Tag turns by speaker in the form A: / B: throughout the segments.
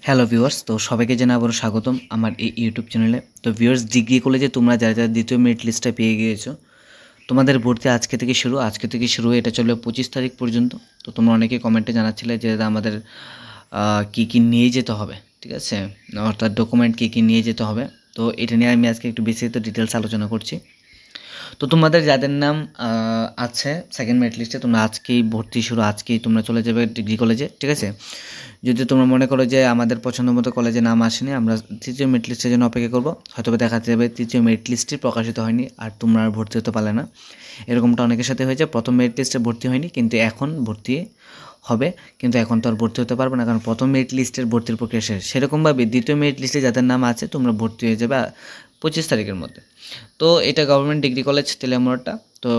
A: Hello viewers, তো সবাইকে জানাই আবারও স্বাগতম আমার এই ইউটিউব চ্যানেলে। তো ভিউয়ার্স, ডিগ্রি কলেজে তোমরা যারা যারা দ্বিতীয় মেরিট লিস্টটা পেয়ে গিয়েছো, তোমাদের ভর্তি আজকে থেকে শুরু হয়ে এটা চলবে 25 তারিখ পর্যন্ত। তো তোমরা অনেকে কমেন্টে জানাচ্ছিলে যে দাদা আমাদের কী কী নিয়ে যেতে হবে, ঠিক আছে, অর্থাৎ ডকুমেন্ট কী কী নিয়ে যেতে হবে। তো এটা নিয়ে আমি আজকে একটু বিস্তারিত ডিটেলস আলোচনা করছি। তো তোমাদের যাদের নাম আছে সেকেন্ড মেরিট লিস্টে, তোমরা আজকেই ভর্তি শুরু, আজকেই তোমরা চলে যাবে ডিগ্রি কলেজে, ঠিক আছে। যদি তোমরা মনে করো যে আমাদের পছন্দ মতো কলেজে নাম আসেনি, আমরা তৃতীয় মেরিট লিস্টের জন্য অপেক্ষা করবো, হয়তো দেখা যাবে তৃতীয় মেরিট লিস্টটি প্রকাশিত হয়নি আর তোমরা আর ভর্তি হতে পারলে না। এরকমটা অনেকের সাথে হয়েছে, প্রথম মেরিট লিস্টে ভর্তি হয়নি কিন্তু এখন ভর্তি হবে, কিন্তু এখন তো আর ভর্তি হতে পারবে না, কারণ প্রথম মেরিট লিস্টের ভর্তির প্রক্রিয়া শেষ। সেরকমভাবে দ্বিতীয় মেরিট লিস্টে যাদের নাম আছে তোমরা ভর্তি হয়ে যাবে 25 তারিখের মধ্যে। তো এটা গভর্নমেন্ট ডিগ্রি কলেজ তেলিয়ামুড়াটা। তো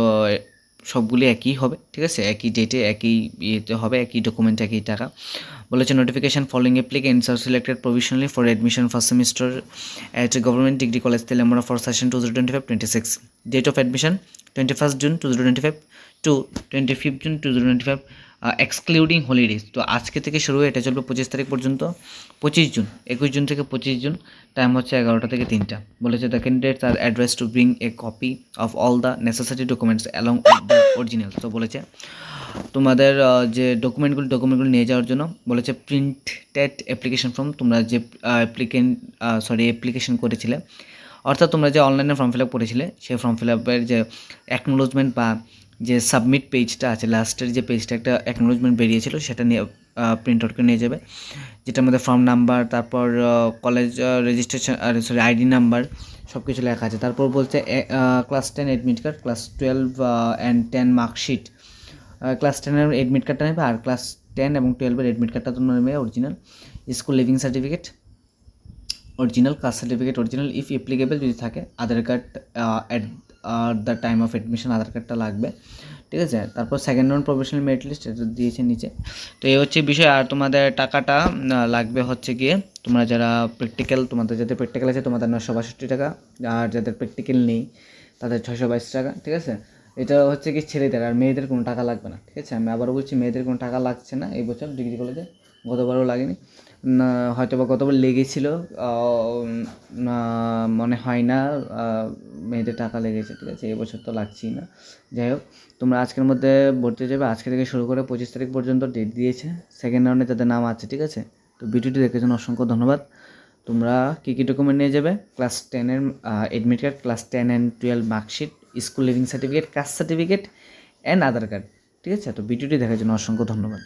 A: সবগুলি একই হবে, ঠিক আছে, একই ডেটে একই ইয়েতে হবে, একই ডকুমেন্ট একই টাকা। বলেছে notification following applicants are selected provisionally for admission first semester at government degree college Teliamura for session 2025-26। Date of admission 21 June 2025 to 25 June 2025, excluding holidays. তো আজকে থেকে শুরু হয়ে এটা চলবে 25 তারিখ পর্যন্ত। 21 জুন থেকে 25 জুন, টাইম হচ্ছে 11টা থেকে 3টা। বলেছে the candidates are advice to bring a copy of all the necessary documents along with the original. তো বলেছে তোমাদের যে ডকুমেন্টগুলো নিয়ে যাওয়ার জন্য বলেছে প্রিন্টেড অ্যাপ্লিকেশন ফর্ম, তোমরা যে অ্যাপ্লিকেশন করেছিলে, অর্থাৎ তোমরা যে অনলাইনে ফর্ম ফিল আপ করেছিলে সেই ফর্ম ফিল আপের যে অ্যাকনোলজমেন্ট বা যে সাবমিট পেজটা আছে, লাস্টের যে পেজটা একটা অ্যাকনোলজমেন্ট বেরিয়েছিল সেটা নিয়ে প্রিন্ট আউট করে নিয়ে যাবে, যেটার মধ্যে ফর্ম নাম্বার, তারপর কলেজ রেজিস্ট্রেশন আইডি নাম্বার সব কিছু লেখা আছে। তারপর বলছে class 10 admit card, class 12 and 10 marksheet. Class 10-এর অ্যাডমিট কার্ডটা নেবে, আর ক্লাস 10 এবং 12-এর অ্যাডমিট কার্ডটা তোমরা নেবে original, school leaving certificate original, caste certificate original if applicable যদি থাকে, Aadhaar card at the time of admission Aadhaar কার্ডটা লাগবে, ঠিক আছে। তারপর second non professional merit list এটা দিয়েছে নিচে। তো এই হচ্ছে বিষয়। আর তোমাদের টাকাটা লাগবে হচ্ছে গিয়ে, তোমরা যারা প্র্যাকটিক্যাল, তোমাদের যাদের প্র্যাকটিক্যাল আছে তোমাদের 962 টাকা, আর যাদের প্র্যাকটিক্যাল নেই তাদের 622 টাকা, ঠিক আছে। এটা হচ্ছে কি ছেলেদের, আর মেয়েদের কোনো টাকা লাগবে না, ঠিক আছে। আমি আবারও বলছি, মেয়েদের কোনো টাকা লাগছে না এই বছর ডিগ্রি কলেজে, গতবারও লাগেনি না, হয়তো বা গতবার লেগেছিল, মনে হয় না মেয়েদের টাকা লেগেছে, ঠিক আছে। এবছর তো লাগছেই না। যাই হোক, তোমরা আজকের মধ্যে ভর্তি হয়ে যাবে, আজকে থেকে শুরু করে 25 তারিখ পর্যন্ত ডেট দিয়েছে সেকেন্ড রাউন্ডে যাদের নাম আছে, ঠিক আছে। তো ভিডিওটি দেখার জন্য অসংখ্য ধন্যবাদ। তোমরা কী কী ডকুমেন্ট নিয়ে যাবে? ক্লাস 10-এর admit card, class 10 and 12 marksheet, school leaving certificate, caste certificate and Aadhaar card, ঠিক আছে। তো ভিডিওটি দেখার জন্য অসংখ্য ধন্যবাদ।